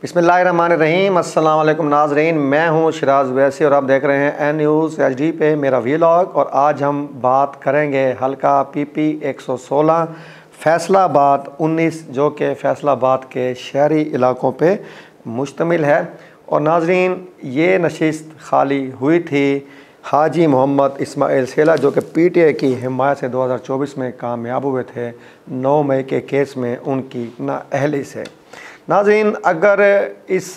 बिस्मिल्लाहिर्रहमानिर्रहीम। अस्सलाम वालेकुम नाज़रीन, मैं हूं शिराज वैसी और आप देख रहे हैं एन न्यूज़ HD पे मेरा वीलॉग। और आज हम बात करेंगे हल्का PP 116 फैसलाबाद 19 जो कि फैसलाबाद के शहरी इलाकों पे मुश्तमिल है। और नाज़रीन, ये नशिस्त खाली हुई थी हाजी मोहम्मद इस्माइल सेला जो कि PTI की हिमायत से 2024 में कामयाब हुए थे 9 मई के केस में उनकी नाअहली से। नाज़रीन, अगर इस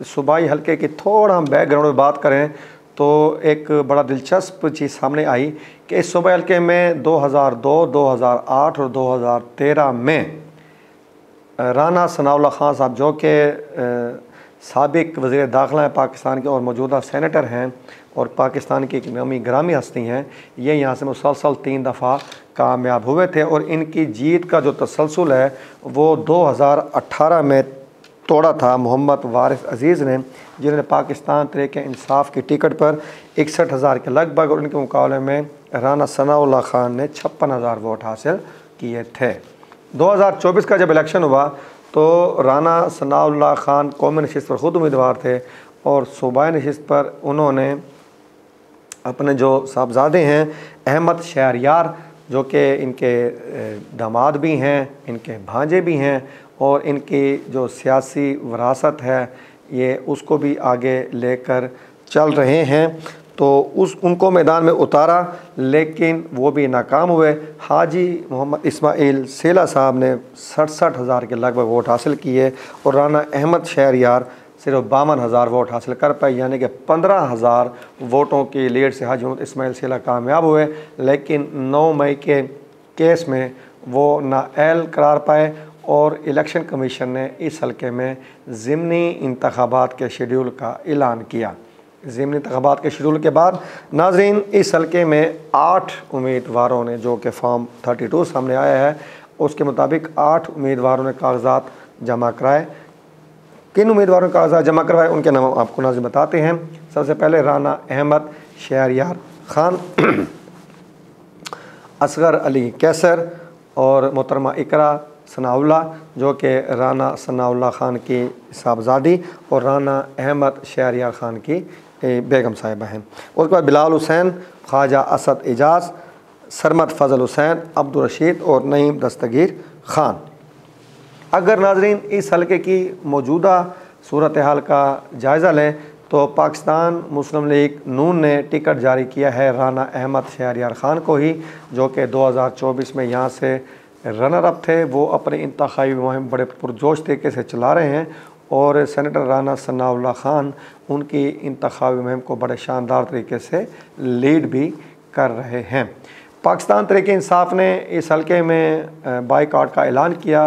सूबाई हलके की थोड़ा हम बैकग्राउंड में बात करें तो एक बड़ा दिलचस्प चीज़ सामने आई कि इस सूबाई हलके में 2002, 2008 और 2013 में राना सनाउल्लाह खान साहब जो कि साबिक वज़ीर दाखिला हैं पाकिस्तान के और मौजूदा सेनेटर हैं और पाकिस्तान की एक नामी ग्रामी हस्ती हैं, ये यहाँ से मुसलसल 3 दफ़ा कामयाब हुए थे। और इनकी जीत का जो तसलसल है वो 2018 में तोड़ा था मोहम्मद वारिस अज़ीज़ ने, जिन्होंने पाकिस्तान तहरीक इंसाफ की टिकट पर 61,000 के लगभग और उनके मुकाबले में राना सनाउल्लाह खान ने 56,000 वोट हासिल किए थे। 2024 का जब इलेक्शन हुआ तो राना सनाउल्लाह खान कौमी नशिस्त पर ख़ुद उम्मीदवार थे और सूबाई नशिस्त पर उन्होंने अपने जो साहबजादे हैं अहमद शहरयार जो कि इनके दामाद भी हैं, इनके भांजे भी हैं और इनकी जो सियासी विरासत है ये उसको भी आगे लेकर चल रहे हैं, तो उनको मैदान में उतारा लेकिन वो भी नाकाम हुए। हाजी मोहम्मद इस्माइल सेला साहब ने 67,000 के लगभग वोट हासिल किए और राना अहमद शहरयार सिर्फ 52,000 वोट हासिल कर पाए, यानी कि 15,000 वोटों की लीड से हाजी मोहम्मद इस्माइल सेला कामयाब हुए। लेकिन 9 मई के केस में वो नाअहल करार पाए और इलेक्शन कमीशन ने इस हलके में ज़िमनी इंतखाबात के शेड्यूल का ऐलान किया। ज़िमनी इंतखाबात के शेड्यूल के बाद नाज़रीन इस हलके में 8 उम्मीदवारों ने जो कि फॉर्म 32 सामने आया है उसके मुताबिक 8 उम्मीदवारों ने कागजात जमा कराए। किन उम्मीदवारों ने कागजात जमा करवाए उनके नाम आपको नाज़रीन बताते हैं। सबसे पहले राना अहमद शहरयार खान, असगर अली कैसर और मोहतरमा इकरा सनाउल्लाह जो कि राना सनाउल्लाह खान की साहबजादी और राना अहमद शहरयार खान की बेगम साहिबा हैं। उसके बाद बिलाल हुसैन, ख्वाजा असद एजाज, सरमद फजल हुसैन, अब्दुल रशीद और नईम दस्तगीर खान। अगर नाज़रीन इस हलके की मौजूदा सूरत हाल का जायज़ा लें तो पाकिस्तान मुस्लिम लीग नून ने टिकट जारी किया है राना अहमद शहरयार खान को ही, जो कि 2024 में यहाँ से रनर अप थे। वो अपने इंतखाबी मुहिम बड़े पुरजोश तरीके से चला रहे हैं और सेनेटर राना सनाउल्लाह खान उनकी इंतखाबी मुहिम को बड़े शानदार तरीके से लीड भी कर रहे हैं। पाकिस्तान तहरीक इंसाफ ने इस हलके में बाइकआउट का ऐलान किया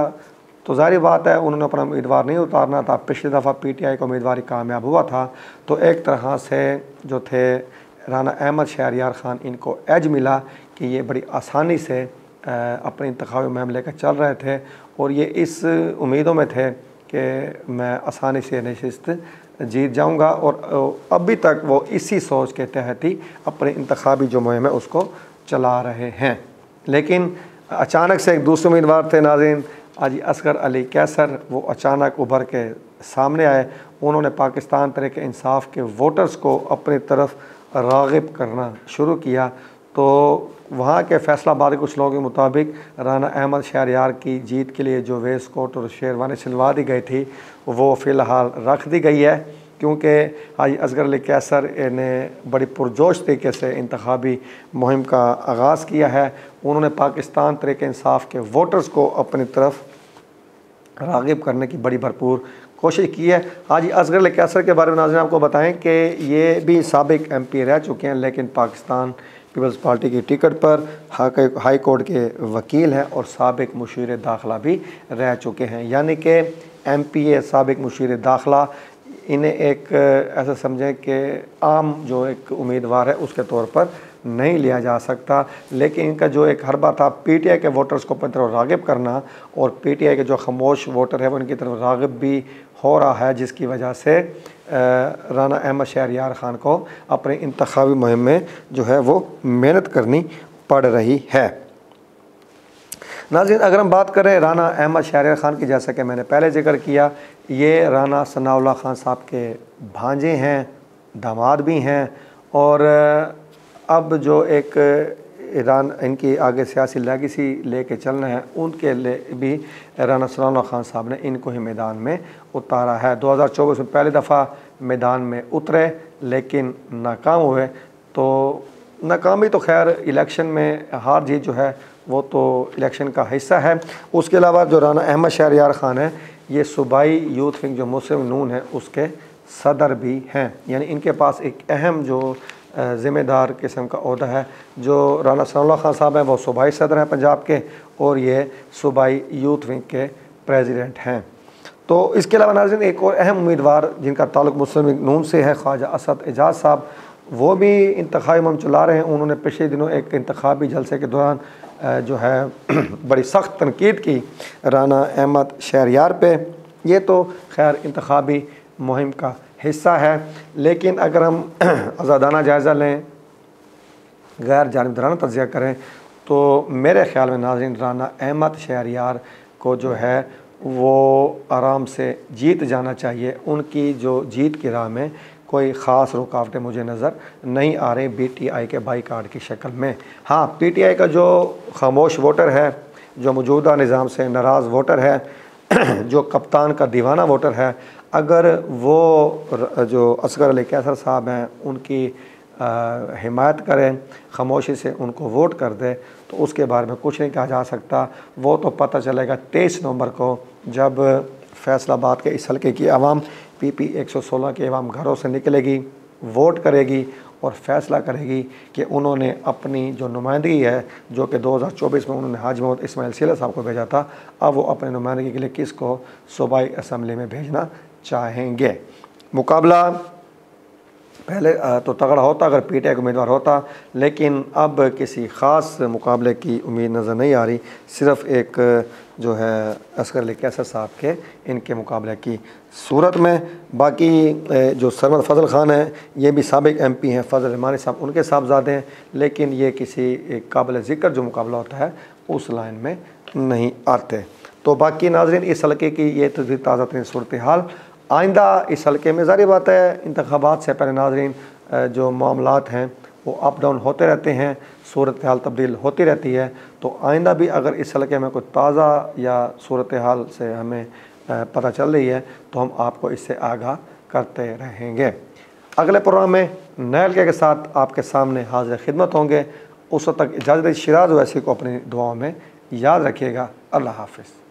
तो ज़ाहिर बात है उन्होंने अपना उम्मीदवार नहीं उतारना था। पिछली दफ़ा PTI का उम्मीदवार कामयाब हुआ था तो एक तरह से जो थे राना अहमद शहरयार खान इनको एज मिला कि ये बड़ी आसानी से अपनी इंतखाबी मुहिम लेकर चल रहे थे और ये इस उम्मीदों में थे कि मैं आसानी से नशिस्त जीत जाऊंगा और अभी तक वो इसी सोच के तहत ही अपनी इंतखाबी जो मुहिम है उसको चला रहे हैं। लेकिन अचानक से एक दूसरे उम्मीदवार थे नाज़रीन हाजी असगर अली कैसर, वो अचानक उभर के सामने आए। उन्होंने पाकिस्तान तहरीक इंसाफ के वोटर्स को अपनी तरफ राग़िब करना शुरू किया। तो वहाँ के फैसलाबाद के कुछ लोगों के मुताबिक राना अहमद शहरयार की जीत के लिए जो वेस्ट कोट और शेरवानी सिलवा दी गई थी वो फ़िलहाल रख दी गई है, क्योंकि हाजी असगर अली कैसर ने बड़ी पुरजोश तरीके से इंतखाबी मुहिम का आगाज़ किया है। उन्होंने पाकिस्तान तहरीक इंसाफ के वोटर्स को अपनी तरफ राग़िब करने की बड़ी भरपूर कोशिश की है। हाजी असगर अली कैसर के बारे में नाज़रीन आपको बताएं कि ये भी साबिक MP रह चुके हैं, लेकिन पाकिस्तान पीपल्स पार्टी की टिकट पर हाई कोर्ट के वकील हैं और साबिक मुशीर दाखिला भी रह चुके हैं, यानी कि MPA साबिक मुशीर दाखिला इन्हें एक ऐसा समझें कि आम जो एक उम्मीदवार है उसके तौर पर नहीं लिया जा सकता। लेकिन इनका जो एक हरबा था PTI के वोटर्स को अपनी तरफ राग़िब करना और PTI के जो खामोश वोटर है वो इनकी तरफ राग़िब भी हो रहा है, जिसकी वजह से राना अहमद शहरयार खान को अपने इंतखाबी मुहिम में जो है वो मेहनत करनी पड़ रही है। नाज़रीन, अगर हम बात करें राना अहमद शहरयार खान की, जैसा कि मैंने पहले जिक्र किया, ये राना सनाउल्लाह खान साहब के भांजे हैं, दामाद भी हैं। और अब जो एक ईरान इनकी आगे सियासी लेगेसी लेके चलना है, उनके लिए भी राना सनाउल्लाह खान साहब ने इनको ही मैदान में उतारा है। 2024 में पहली दफ़ा मैदान में उतरे लेकिन नाकाम हुए। तो नाकामी तो खैर इलेक्शन में हार जीत जो है वो तो इलेक्शन का हिस्सा है। उसके अलावा जो राना अहमद शहरयार ख़ान है, ये सूबाई यूथ विंग जो मुस्लिम नून है उसके सदर भी हैं। यानी इनके पास एक अहम जो ज़िम्मेदार किस्म का ओहदा है। जो राना सनाउल्लाह खान साहब हैं वो सूबाई सदर हैं पंजाब के, और ये सूबाई यूथ विंग के प्रेसिडेंट हैं। तो इसके अलावा नाज़रीन एक और अहम उम्मीदवार जिनका ताल्लुक़ मुस्लिम लीग नून से है, ख्वाजा असद एजाज साहब, वो भी इंतखाबी मुहिम चला रहे हैं। उन्होंने पिछले दिनों एक इंतखाबी जलसे के दौरान जो है बड़ी सख्त तनकीद की राना अहमद शहरयार पे। ये तो खैर इंतखाबी मुहिम का हिस्सा है, लेकिन अगर हम आज़ादाना जायज़ा लें, गैर जानिबदाराना तज़किया करें, तो मेरे ख़्याल में नाज़रीन राना अहमद शहरयार को जो है वो आराम से जीत जाना चाहिए। उनकी जो जीत की राह में कोई ख़ास रुकावटें मुझे नज़र नहीं आ रही PTI के बाईकाट की शक्ल में। हाँ, PTI का जो खामोश वोटर है, जो मौजूदा निज़ाम से नाराज़ वोटर है, जो कप्तान का दीवाना वोटर है, अगर वो जो असगर अली कैसर साहब हैं उनकी हिमायत करें, खामोशी से उनको वोट कर दे, तो उसके बारे में कुछ नहीं कहा जा सकता। वो तो पता चलेगा 23 नवंबर को, जब फैसलाबाद के इस हल्के की आवाम PP 116 के आवाम घरों से निकलेगी, वोट करेगी और फ़ैसला करेगी कि उन्होंने अपनी जो नुमाइंदगी है, जो कि 2024 में उन्होंने हाजी मोहम्मद इस्माइल सीला साहब को भेजा था, अब वो अपनी नुमाइंदगी के लिए किसको सूबाई असम्बली में भेजना चाहेंगे। मुकाबला पहले तो तगड़ा होता अगर PTI का उम्मीदवार होता, लेकिन अब किसी ख़ास मुकाबले की उम्मीद नज़र नहीं आ रही। सिर्फ़ एक जो है असगर अली कैसर साहब के इनके मुकाबले की सूरत में। बाकी जो सरमद फजल ख़ान हैं, ये भी साबिक़ MP हैं, फजल रहमानी साहब उनके साहबजादे हैं, लेकिन ये किसी काबिल ज़िक्र जो मुकाबला होता है उस लाइन में नहीं आते। तो बाकी नाज़रीन इस हल्के की ये तस्वीर ताज़ा तरीन सूरत हाल। आइंदा इस हल्के में ज़ाहिर बात है इंतखाबात से पहले नाज़रीन जो मामलात हैं वो अप डाउन होते रहते हैं, सूरत हाल तब्दील होती रहती है। तो आइंदा भी अगर इस हल्के में कोई ताज़ा या सूरत हाल से हमें पता चल रही है तो हम आपको इससे आगाह करते रहेंगे। अगले प्रोग्राम में नए हल्के के साथ आपके सामने हाजिर खिदमत होंगे। उस वक्त तक इजाज़त। शिराज वैसी को अपनी दुआओं में याद रखिएगा। अल्लाह हाफ़िज़।